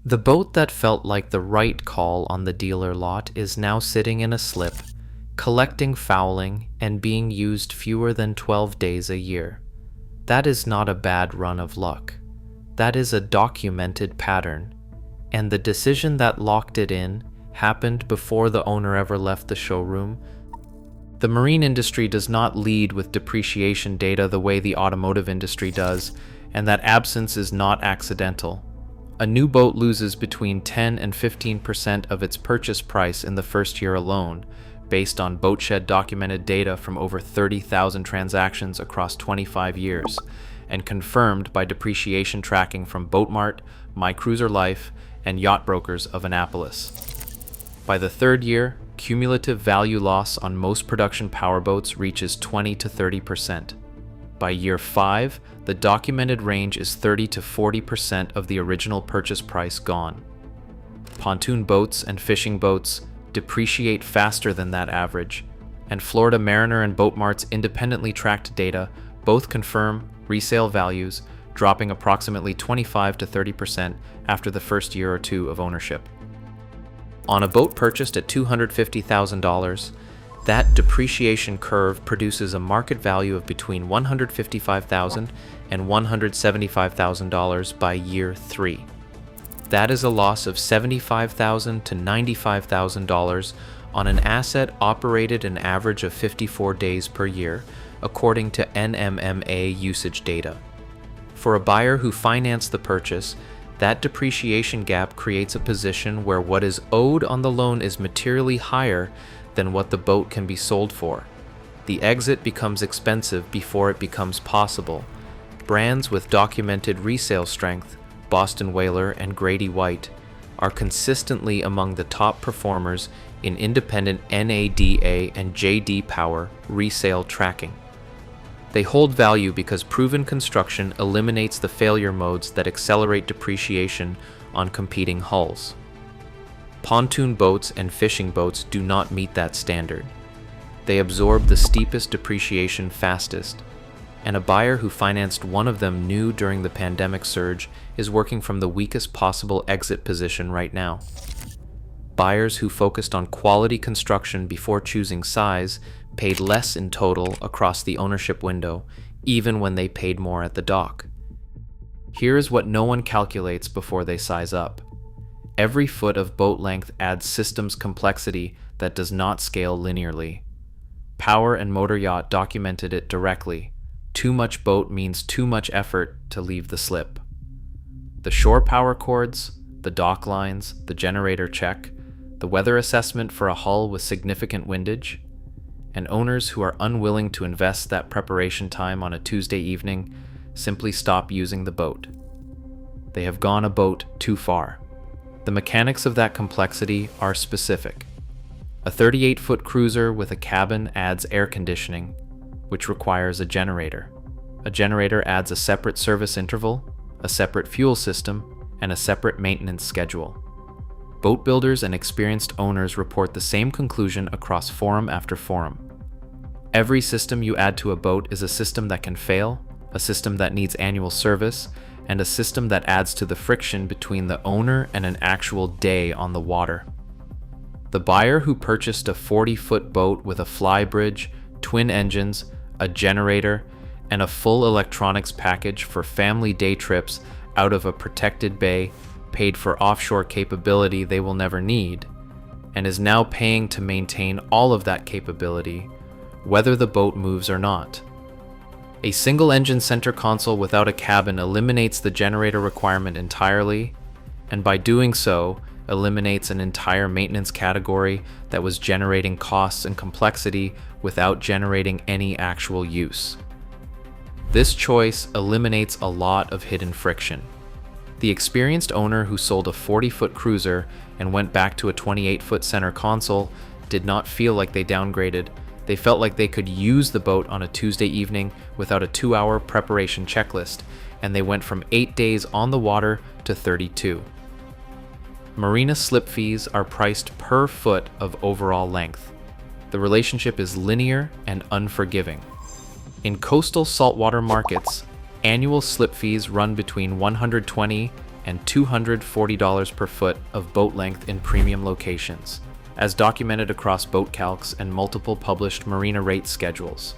The boat that felt like the right call on the dealer lot is now sitting in a slip, collecting fouling and being used fewer than 12 days a year. That is not a bad run of luck. That is a documented pattern, and the decision that locked it in happened before the owner ever left the showroom. The marine industry does not lead with depreciation data the way the automotive industry does, and that absence is not accidental. A new boat loses between 10 and 15% of its purchase price in the first year alone, based on Boatshed documented data from over 30,000 transactions across 25 years, and confirmed by depreciation tracking from Boatmart, My Cruiser Life, and Yacht Brokers of Annapolis. By the third year, cumulative value loss on most production powerboats reaches 20 to 30%. By year 5, the documented range is 30 to 40% of the original purchase price gone. Pontoon boats and fishing boats depreciate faster than that average, and Florida Mariner and Boatmart's independently tracked data both confirm resale values dropping approximately 25 to 30% after the first year or two of ownership. On a boat purchased at $250,000, that depreciation curve produces a market value of between $155,000 and $175,000 by year 3. That is a loss of $75,000 to $95,000 on an asset operated an average of 54 days per year, according to NMMA usage data. For a buyer who financed the purchase, that depreciation gap creates a position where what is owed on the loan is materially higher than what the boat can be sold for. The exit becomes expensive before it becomes possible. Brands with documented resale strength, Boston Whaler and Grady White, are consistently among the top performers in independent NADA and JD Power resale tracking. They hold value because proven construction eliminates the failure modes that accelerate depreciation on competing hulls. Pontoon boats and fishing boats do not meet that standard. They absorb the steepest depreciation fastest, and a buyer who financed one of them new during the pandemic surge is working from the weakest possible exit position right now. Buyers who focused on quality construction before choosing size paid less in total across the ownership window, even when they paid more at the dock. Here is what no one calculates before they size up. Every foot of boat length adds systems complexity that does not scale linearly. Power and Motor Yacht documented it directly. Too much boat means too much effort to leave the slip. The shore power cords, the dock lines, the generator check, the weather assessment for a hull with significant windage, and owners who are unwilling to invest that preparation time on a Tuesday evening simply stop using the boat. They have gone a boat too far. The mechanics of that complexity are specific. A 38-foot cruiser with a cabin adds air conditioning, which requires a generator. A generator adds a separate service interval, a separate fuel system, and a separate maintenance schedule. Boat builders and experienced owners report the same conclusion across forum after forum. Every system you add to a boat is a system that can fail, a system that needs annual service, and a system that adds to the friction between the owner and an actual day on the water. The buyer who purchased a 40-foot boat with a fly bridge, twin engines, a generator, and a full electronics package for family day trips out of a protected bay paid for offshore capability they will never need, and is now paying to maintain all of that capability, whether the boat moves or not. A single-engine center console without a cabin eliminates the generator requirement entirely, and by doing so, eliminates an entire maintenance category that was generating costs and complexity without generating any actual use. This choice eliminates a lot of hidden friction. The experienced owner who sold a 40-foot cruiser and went back to a 28-foot center console did not feel like they downgraded. They felt like they could use the boat on a Tuesday evening without a 2-hour preparation checklist, and they went from 8 days on the water to 32. Marina slip fees are priced per foot of overall length. The relationship is linear and unforgiving. In coastal saltwater markets, annual slip fees run between $120 and $240 per foot of boat length in premium locations, as documented across boat calcs and multiple published marina rate schedules.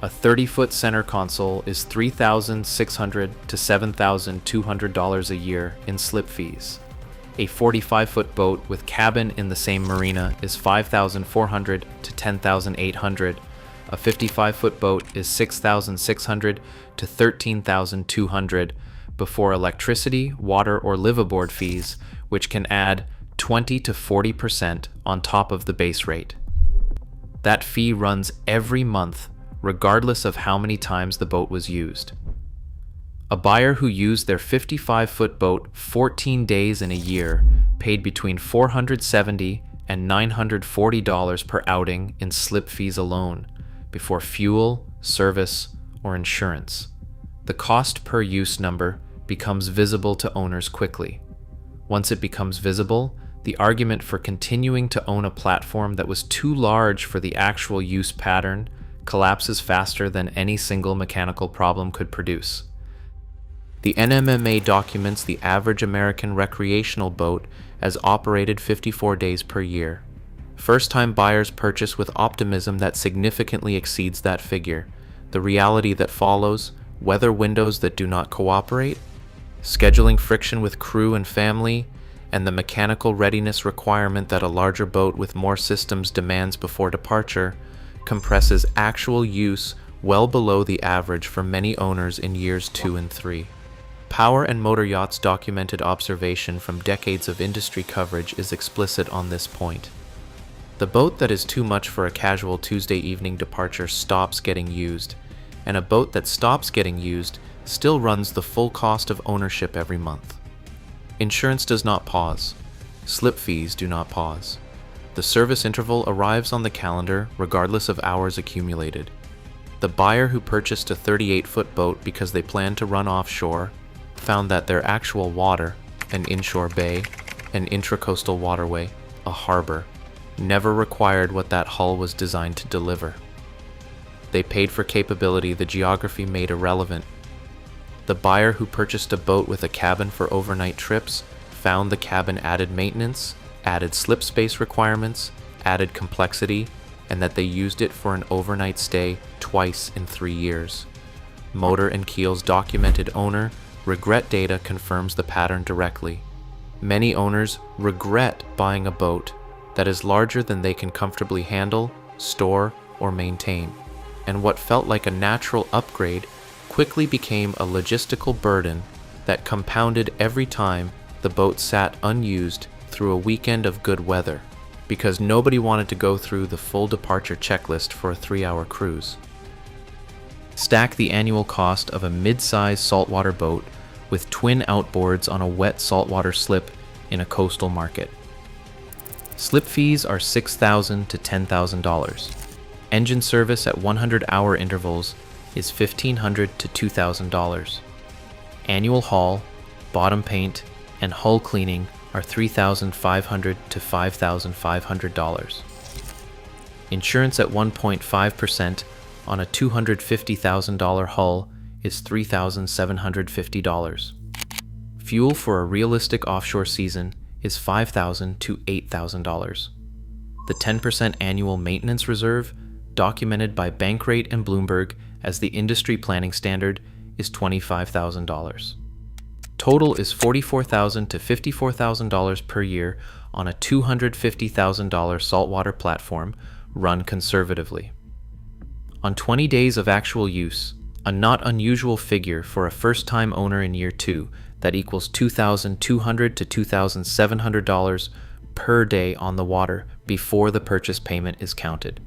A 30-foot center console is $3,600 to $7,200 a year in slip fees. A 45-foot boat with cabin in the same marina is $5,400 to $10,800. A 55-foot boat is $6,600 to $13,200 before electricity, water, or liveaboard fees, which can add 20 to 40% on top of the base rate. That fee runs every month, regardless of how many times the boat was used. A buyer who used their 55-foot boat 14 days in a year paid between $470 and $940 per outing in slip fees alone, before fuel, service, or insurance. The cost per use number becomes visible to owners quickly. Once it becomes visible, the argument for continuing to own a platform that was too large for the actual use pattern collapses faster than any single mechanical problem could produce. The NMMA documents the average American recreational boat as operated 54 days per year. First-time buyers purchase with optimism that significantly exceeds that figure. The reality that follows: weather windows that do not cooperate, scheduling friction with crew and family, and the mechanical readiness requirement that a larger boat with more systems demands before departure, compresses actual use well below the average for many owners in years 2 and 3. Power and Motor Yachts' documented observation from decades of industry coverage is explicit on this point. The boat that is too much for a casual Tuesday evening departure stops getting used, and a boat that stops getting used still runs the full cost of ownership every month. Insurance does not pause. Slip fees do not pause. The service interval arrives on the calendar regardless of hours accumulated. The buyer who purchased a 38-foot boat because they planned to run offshore found that their actual water, an inshore bay, an intracoastal waterway, a harbor, never required what that hull was designed to deliver. They paid for capability the geography made irrelevant. The buyer who purchased a boat with a cabin for overnight trips found the cabin added maintenance, added slip space requirements, added complexity, and that they used it for an overnight stay twice in 3 years. Motor and Keel's documented owner regret data confirms the pattern directly. Many owners regret buying a boat that is larger than they can comfortably handle, store, or maintain, and what felt like a natural upgrade quickly became a logistical burden that compounded every time the boat sat unused through a weekend of good weather, because nobody wanted to go through the full departure checklist for a 3-hour cruise. Stack the annual cost of a mid-size saltwater boat with twin outboards on a wet saltwater slip in a coastal market. Slip fees are $6,000 to $10,000. Engine service at 100-hour intervals is $1,500 to $2,000. Annual haul, bottom paint, and hull cleaning are $3,500 to $5,500. Insurance at 1.5% on a $250,000 hull is $3,750. Fuel for a realistic offshore season is $5,000 to $8,000. The 10% annual maintenance reserve, documented by Bankrate and Bloomberg as the industry planning standard, is $25,000. Total is $44,000 to $54,000 per year on a $250,000 saltwater platform run conservatively. On 20 days of actual use, a not unusual figure for a first-time owner in year 2 that equals $2,200 to $2,700 per day on the water before the purchase payment is counted.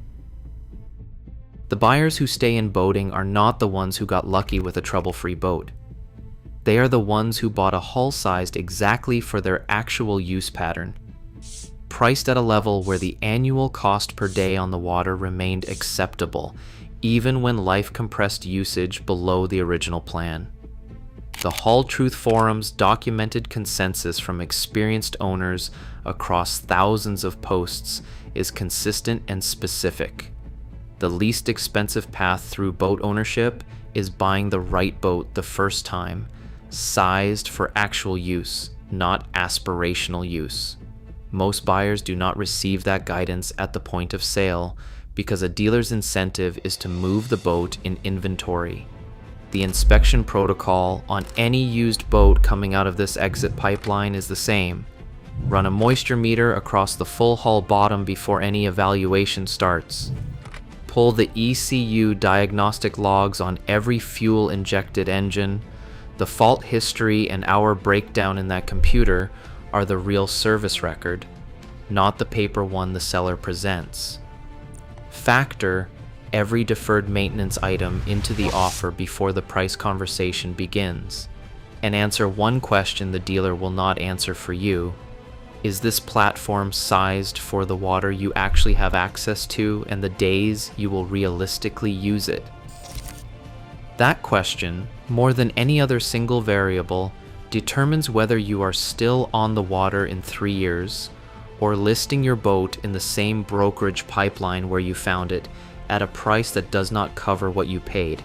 The buyers who stay in boating are not the ones who got lucky with a trouble-free boat. They are the ones who bought a hull sized exactly for their actual use pattern, priced at a level where the annual cost per day on the water remained acceptable, even when life compressed usage below the original plan. The Hull Truth Forum's documented consensus from experienced owners across thousands of posts is consistent and specific. The least expensive path through boat ownership is buying the right boat the first time, Sized for actual use, not aspirational use. Most buyers do not receive that guidance at the point of sale because a dealer's incentive is to move the boat in inventory. The inspection protocol on any used boat coming out of this exit pipeline is the same. Run a moisture meter across the full hull bottom before any evaluation starts. Pull the ECU diagnostic logs on every fuel-injected engine. The fault history and hour breakdown in that computer are the real service record, not the paper one the seller presents. Factor every deferred maintenance item into the offer before the price conversation begins, and answer one question the dealer will not answer for you. Is this platform sized for the water you actually have access to and the days you will realistically use it? That question, more than any other single variable, determines whether you are still on the water in 3 years or listing your boat in the same brokerage pipeline where you found it at a price that does not cover what you paid.